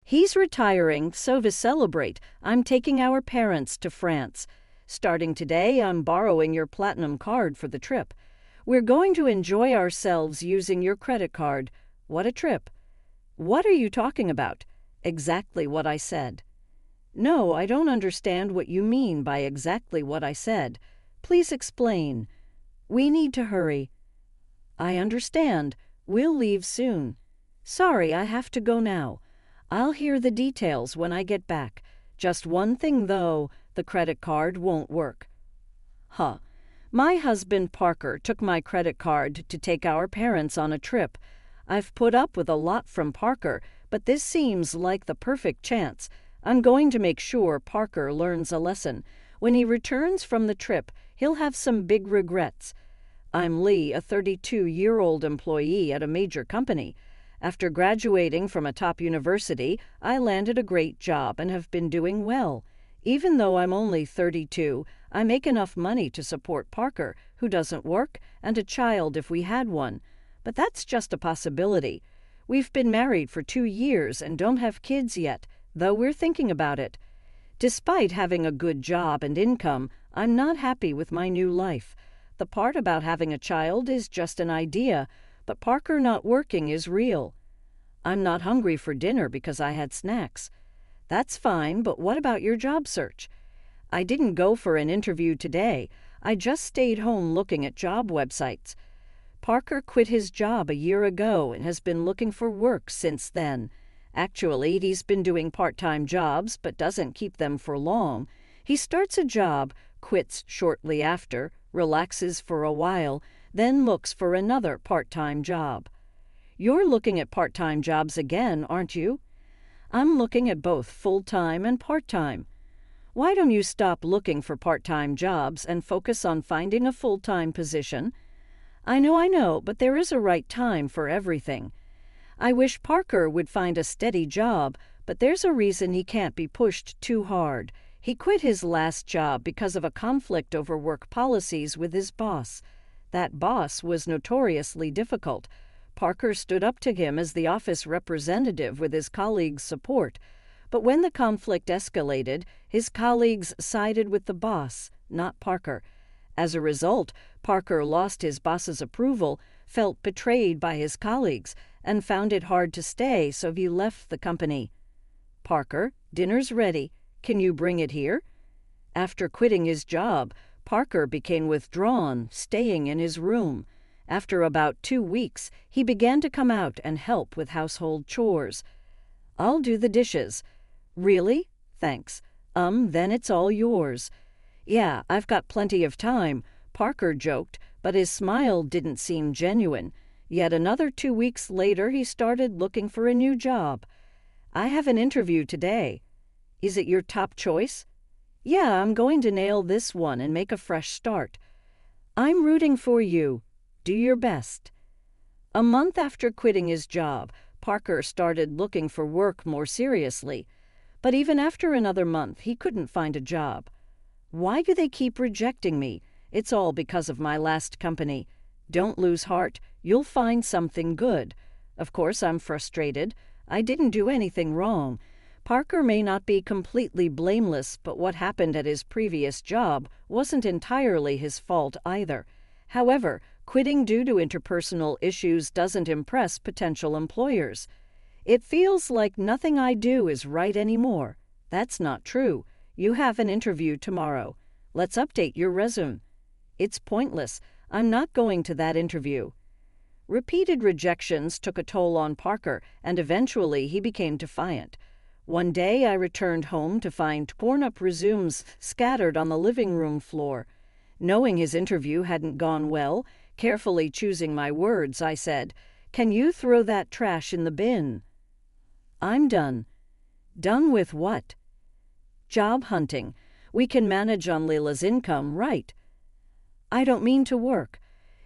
He's retiring, so to celebrate, I'm taking our parents to France. Starting today, I'm borrowing your platinum card for the trip. We're going to enjoy ourselves using your credit card. What a trip. What are you talking about? Exactly what I said. No, I don't understand what you mean by exactly what I said. Please explain. We need to hurry. I understand. We'll leave soon. Sorry, I have to go now. I'll hear the details when I get back. Just one thing, though, the credit card won't work. Huh. My husband Parker took my credit card to take our parents on a trip. I've put up with a lot from Parker, but this seems like the perfect chance. I'm going to make sure Parker learns a lesson. When he returns from the trip, he'll have some big regrets. I'm Lee, a 32-year-old employee at a major company. After graduating from a top university, I landed a great job and have been doing well. Even though I'm only 32, I make enough money to support Parker, who doesn't work, and a child if we had one. But that's just a possibility. We've been married for 2 years and don't have kids yet, though we're thinking about it. Despite having a good job and income, I'm not happy with my new life. The part about having a child is just an idea, but Parker not working is real. I'm not hungry for dinner because I had snacks. That's fine, but what about your job search? I didn't go for an interview today. I just stayed home looking at job websites. Parker quit his job a year ago and has been looking for work since then. Actually, he's been doing part-time jobs but doesn't keep them for long. He starts a job, quits shortly after, relaxes for a while, then looks for another part-time job. You're looking at part-time jobs again, aren't you? I'm looking at both full-time and part-time. Why don't you stop looking for part-time jobs and focus on finding a full-time position? I know, but there is a right time for everything. I wish Parker would find a steady job, but there's a reason he can't be pushed too hard. He quit his last job because of a conflict over work policies with his boss. That boss was notoriously difficult. Parker stood up to him as the office representative with his colleagues' support. But when the conflict escalated, his colleagues sided with the boss, not Parker. As a result, Parker lost his boss's approval, felt betrayed by his colleagues, and found it hard to stay, so he left the company. Parker, dinner's ready. Can you bring it here? After quitting his job, Parker became withdrawn, staying in his room. After about 2 weeks, he began to come out and help with household chores. I'll do the dishes. Really? Thanks. Then it's all yours. Yeah, I've got plenty of time, Parker joked, but his smile didn't seem genuine. Yet another 2 weeks later, he started looking for a new job. I have an interview today. Is it your top choice? Yeah, I'm going to nail this one and make a fresh start. I'm rooting for you. Do your best. A month after quitting his job, Parker started looking for work more seriously. But even after another month, he couldn't find a job. Why do they keep rejecting me? It's all because of my last company. Don't lose heart. You'll find something good. Of course, I'm frustrated. I didn't do anything wrong. Parker may not be completely blameless, but what happened at his previous job wasn't entirely his fault either. However, quitting due to interpersonal issues doesn't impress potential employers. It feels like nothing I do is right anymore. That's not true. You have an interview tomorrow. Let's update your resume. It's pointless. I'm not going to that interview. Repeated rejections took a toll on Parker, and eventually he became defiant. One day I returned home to find torn-up resumes scattered on the living room floor. Knowing his interview hadn't gone well, carefully choosing my words, I said, "Can you throw that trash in the bin?" I'm done. Done with what? Job hunting. We can manage on Leila's income, right? I don't mean to work.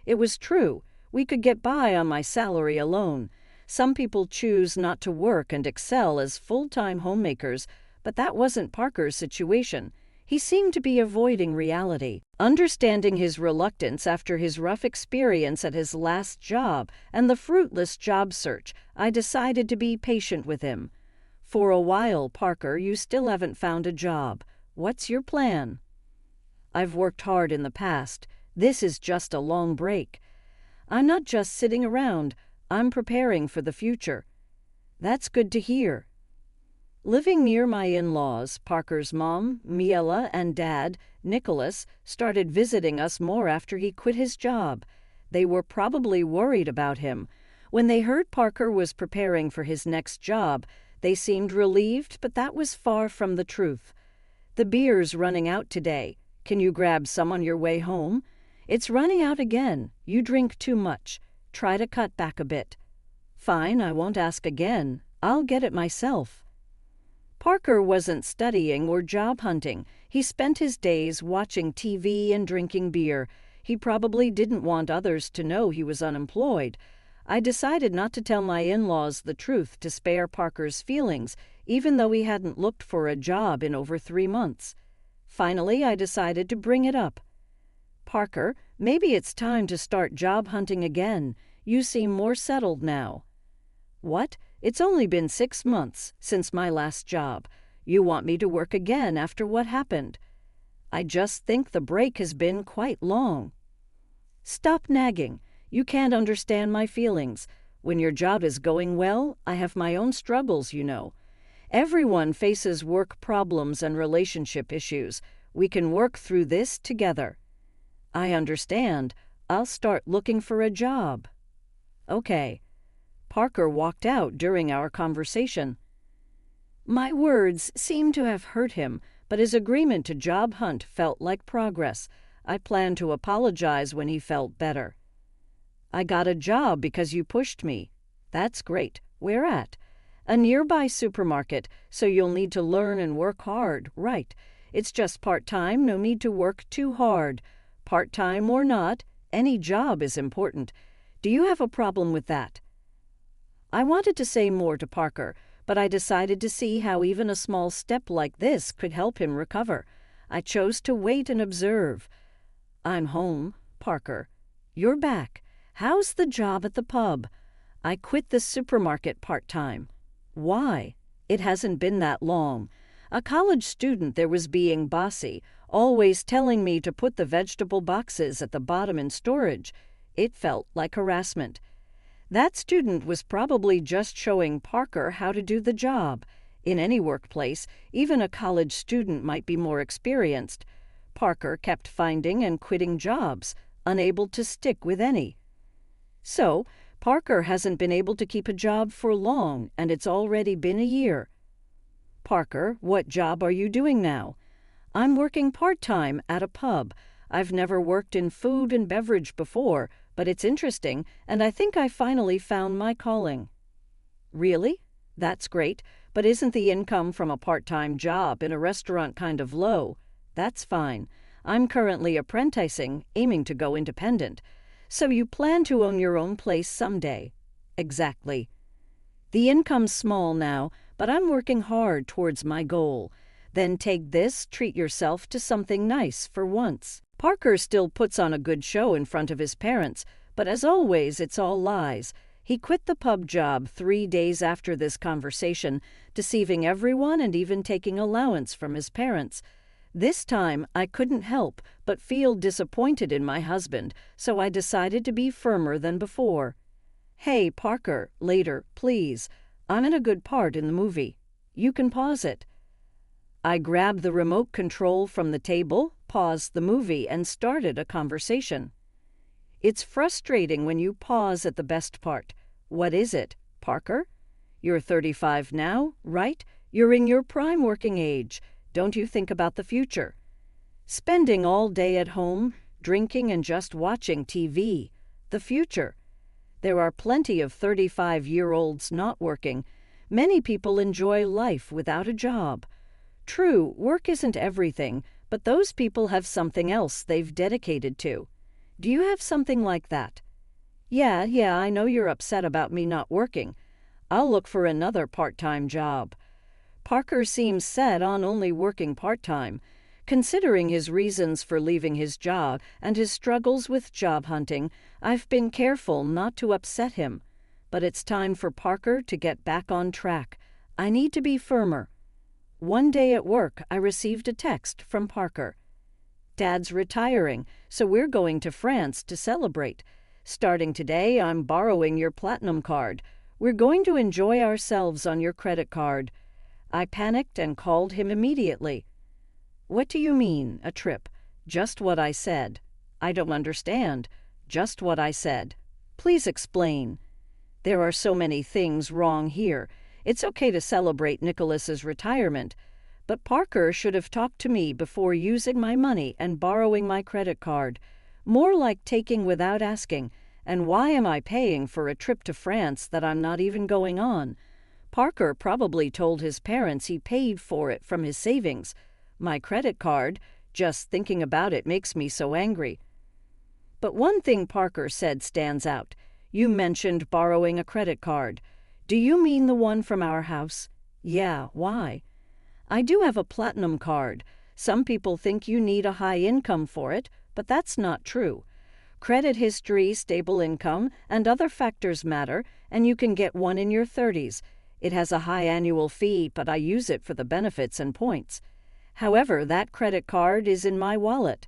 It was true. We could get by on my salary alone. Some people choose not to work and excel as full-time homemakers, but that wasn't Parker's situation. He seemed to be avoiding reality. Understanding his reluctance after his rough experience at his last job and the fruitless job search, I decided to be patient with him. For a while, Parker, you still haven't found a job. What's your plan? I've worked hard in the past. This is just a long break. I'm not just sitting around. I'm preparing for the future. That's good to hear. Living near my in-laws, Parker's mom, Miela, and dad, Nicholas, started visiting us more after he quit his job. They were probably worried about him. When they heard Parker was preparing for his next job, they seemed relieved, but that was far from the truth. The beer's running out today. Can you grab some on your way home? It's running out again. You drink too much. Try to cut back a bit. Fine, I won't ask again. I'll get it myself. Parker wasn't studying or job hunting. He spent his days watching TV and drinking beer. He probably didn't want others to know he was unemployed. I decided not to tell my in-laws the truth to spare Parker's feelings, even though he hadn't looked for a job in over 3 months. Finally, I decided to bring it up. Parker, maybe it's time to start job hunting again. You seem more settled now. What? It's only been 6 months since my last job. You want me to work again after what happened? I just think the break has been quite long. Stop nagging. You can't understand my feelings. When your job is going well, I have my own struggles, you know. Everyone faces work problems and relationship issues. We can work through this together. I understand. I'll start looking for a job. Okay. Parker walked out during our conversation. My words seemed to have hurt him, but his agreement to job hunt felt like progress. I planned to apologize when he felt better. I got a job because you pushed me. That's great. Where at? A nearby supermarket, so you'll need to learn and work hard, right? It's just part-time, no need to work too hard. Part-time or not, any job is important. Do you have a problem with that? I wanted to say more to Parker, but I decided to see how even a small step like this could help him recover. I chose to wait and observe. I'm home, Parker. You're back. How's the job at the pub? I quit the supermarket part-time. Why? It hasn't been that long. A college student there was being bossy, always telling me to put the vegetable boxes at the bottom in storage. It felt like harassment. That student was probably just showing Parker how to do the job. In any workplace, even a college student might be more experienced. Parker kept finding and quitting jobs, unable to stick with any. So, Parker hasn't been able to keep a job for long, and it's already been a year. Parker, what job are you doing now? I'm working part-time at a pub. I've never worked in food and beverage before, but it's interesting, and I think I finally found my calling. Really? That's great, but isn't the income from a part-time job in a restaurant kind of low? That's fine. I'm currently apprenticing, aiming to go independent. So you plan to own your own place someday? Exactly. The income's small now, but I'm working hard towards my goal. Then take this, treat yourself to something nice for once. Parker still puts on a good show in front of his parents, but as always, it's all lies. He quit the pub job 3 days after this conversation, deceiving everyone and even taking allowance from his parents. This time, I couldn't help but feel disappointed in my husband, so I decided to be firmer than before. Hey, Parker, later, please. I'm in a good part in the movie. You can pause it. I grabbed the remote control from the table, paused the movie, and started a conversation. It's frustrating when you pause at the best part. What is it, Parker? You're 35 now, right? You're in your prime working age. Don't you think about the future? Spending all day at home, drinking and just watching TV. The future. There are plenty of 35-year-olds not working. Many people enjoy life without a job. True, work isn't everything, but those people have something else they've dedicated to. Do you have something like that? Yeah, I know you're upset about me not working. I'll look for another part-time job. Parker seems set on only working part-time. Considering his reasons for leaving his job and his struggles with job hunting, I've been careful not to upset him. But it's time for Parker to get back on track. I need to be firmer. One day at work, I received a text from Parker. Dad's retiring, so we're going to France to celebrate. Starting today, I'm borrowing your platinum card. We're going to enjoy ourselves on your credit card. I panicked and called him immediately. What do you mean, a trip? Just what I said. I don't understand. Just what I said. Please explain. There are so many things wrong here. It's okay to celebrate Nicholas's retirement, but Parker should have talked to me before using my money and borrowing my credit card. More like taking without asking. And why am I paying for a trip to France that I'm not even going on? Parker probably told his parents he paid for it from his savings. My credit card, just thinking about it makes me so angry. But one thing Parker said stands out. You mentioned borrowing a credit card. Do you mean the one from our house? Yeah, why? I do have a platinum card. Some people think you need a high income for it, but that's not true. Credit history, stable income, and other factors matter, and you can get one in your 30s. It has a high annual fee, but I use it for the benefits and points. However, that credit card is in my wallet.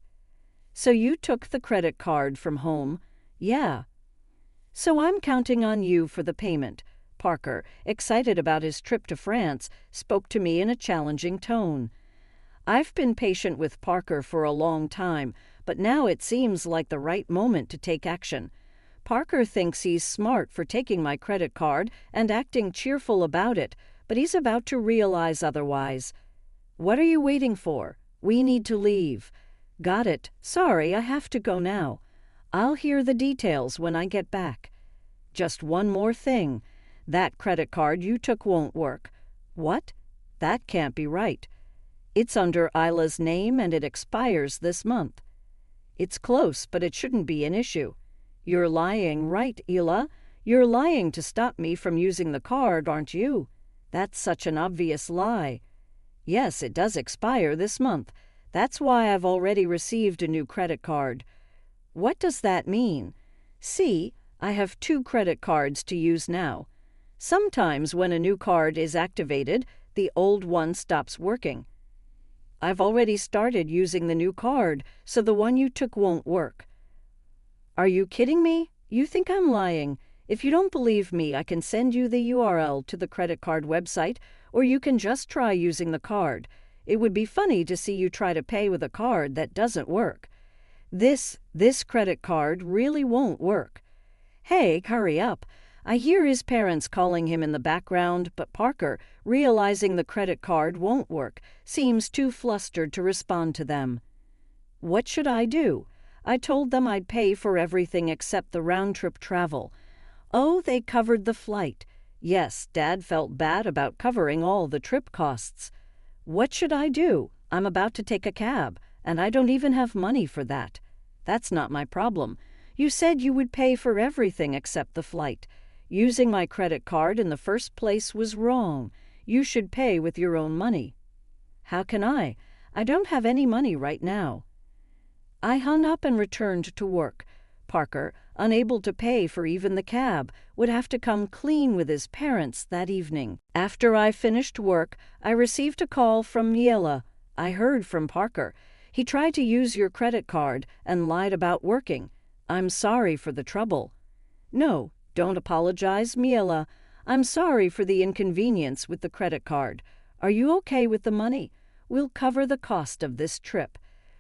So you took the credit card from home? Yeah. So I'm counting on you for the payment. Parker, excited about his trip to France, spoke to me in a challenging tone. I've been patient with Parker for a long time, but now it seems like the right moment to take action. Parker thinks he's smart for taking my credit card and acting cheerful about it, but he's about to realize otherwise. What are you waiting for? We need to leave. Got it. Sorry, I have to go now. I'll hear the details when I get back. Just one more thing. That credit card you took won't work. What? That can't be right. It's under Isla's name and it expires this month. It's close, but it shouldn't be an issue. You're lying, right, Isla? You're lying to stop me from using the card, aren't you? That's such an obvious lie. Yes, it does expire this month. That's why I've already received a new credit card. What does that mean? See, I have 2 credit cards to use now. Sometimes when a new card is activated, the old one stops working. I've already started using the new card, so the one you took won't work. Are you kidding me? You think I'm lying. If you don't believe me, I can send you the URL to the credit card website, or you can just try using the card. It would be funny to see you try to pay with a card that doesn't work. This credit card really won't work. Hey, hurry up. I hear his parents calling him in the background, but Parker, realizing the credit card won't work, seems too flustered to respond to them. What should I do? I told them I'd pay for everything except the round-trip travel. Oh, they covered the flight. Yes, Dad felt bad about covering all the trip costs. What should I do? I'm about to take a cab, and I don't even have money for that. That's not my problem. You said you would pay for everything except the flight. Using my credit card in the first place was wrong. You should pay with your own money. How can I? I don't have any money right now. I hung up and returned to work. Parker, unable to pay for even the cab, would have to come clean with his parents that evening. After I finished work, I received a call from Miela. I heard from Parker. He tried to use your credit card and lied about working. I'm sorry for the trouble. No, don't apologize, Miela. I'm sorry for the inconvenience with the credit card. Are you okay with the money? We'll cover the cost of this trip.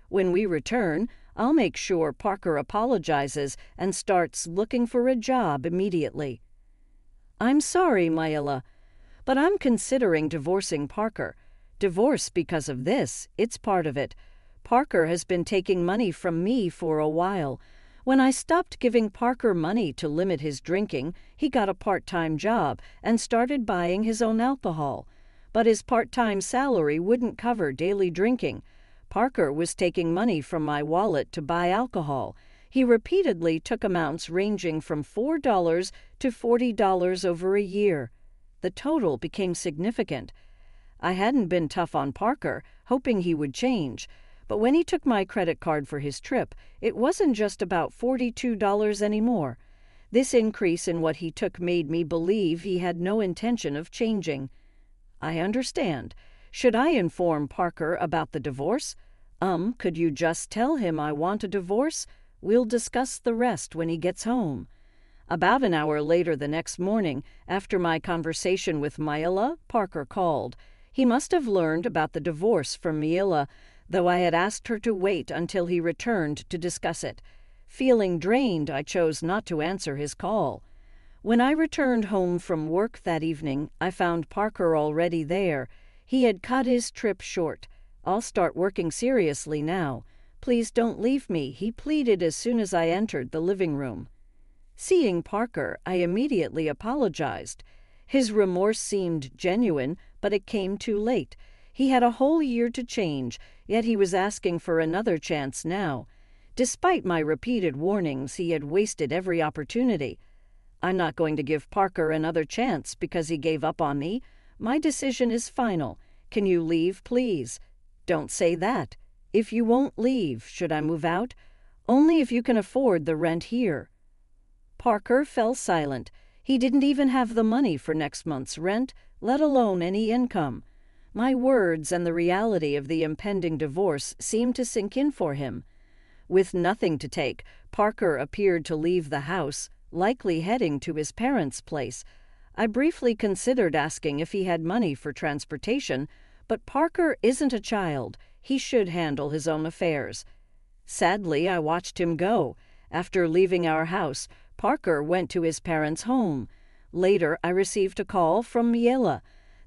When we return, I'll make sure Parker apologizes and starts looking for a job immediately. I'm sorry, Miela, but I'm considering divorcing Parker. Divorce because of this, it's part of it. Parker has been taking money from me for a while. When I stopped giving Parker money to limit his drinking, he got a part-time job and started buying his own alcohol. But his part-time salary wouldn't cover daily drinking. Parker was taking money from my wallet to buy alcohol. He repeatedly took amounts ranging from $4 to $40 over a year. The total became significant. I hadn't been tough on Parker, hoping he would change. But when he took my credit card for his trip, it wasn't just about $42 anymore. This increase in what he took made me believe he had no intention of changing. I understand. Should I inform Parker about the divorce? Could you just tell him I want a divorce? We'll discuss the rest when he gets home. About an hour later the next morning, after my conversation with Mila, Parker called. He must have learned about the divorce from Mila, though I had asked her to wait until he returned to discuss it. Feeling drained, I chose not to answer his call. When I returned home from work that evening, I found Parker already there. He had cut his trip short. I'll start working seriously now. Please don't leave me, he pleaded as soon as I entered the living room. Seeing Parker, I immediately apologized. His remorse seemed genuine, but it came too late. He had a whole year to change, yet he was asking for another chance now. Despite my repeated warnings, he had wasted every opportunity. I'm not going to give Parker another chance because he gave up on me. My decision is final. Can you leave, please? Don't say that. If you won't leave, should I move out? Only if you can afford the rent here. Parker fell silent. He didn't even have the money for next month's rent, let alone any income. My words and the reality of the impending divorce seemed to sink in for him. With nothing to take, Parker appeared to leave the house, likely heading to his parents' place. I briefly considered asking if he had money for transportation, but Parker isn't a child. He should handle his own affairs. Sadly, I watched him go. After leaving our house, Parker went to his parents' home. Later, I received a call from Miela.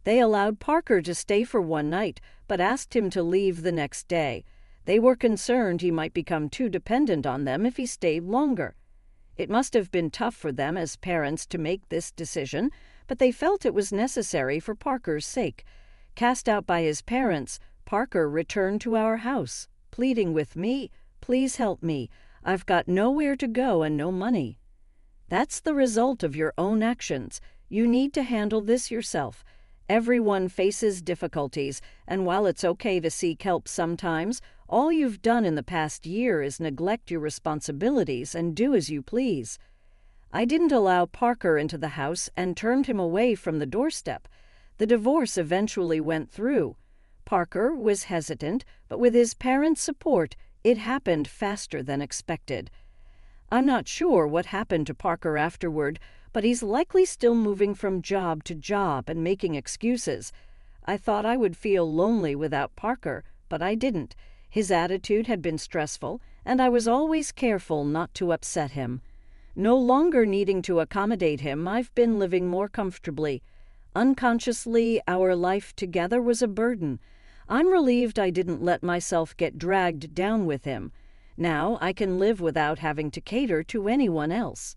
They allowed Parker to stay for one night, but asked him to leave the next day. They were concerned he might become too dependent on them if he stayed longer. It must have been tough for them as parents to make this decision, but they felt it was necessary for Parker's sake. Cast out by his parents, Parker returned to our house, pleading with me, "Please help me. I've got nowhere to go and no money." That's the result of your own actions. You need to handle this yourself. Everyone faces difficulties, and while it's okay to seek help sometimes, all you've done in the past year is neglect your responsibilities and do as you please. I didn't allow Parker into the house and turned him away from the doorstep. The divorce eventually went through. Parker was hesitant, but with his parents' support, it happened faster than expected. I'm not sure what happened to Parker afterward, but he's likely still moving from job to job and making excuses. I thought I would feel lonely without Parker, but I didn't. His attitude had been stressful, and I was always careful not to upset him. No longer needing to accommodate him, I've been living more comfortably. Unconsciously, our life together was a burden. I'm relieved I didn't let myself get dragged down with him. Now I can live without having to cater to anyone else.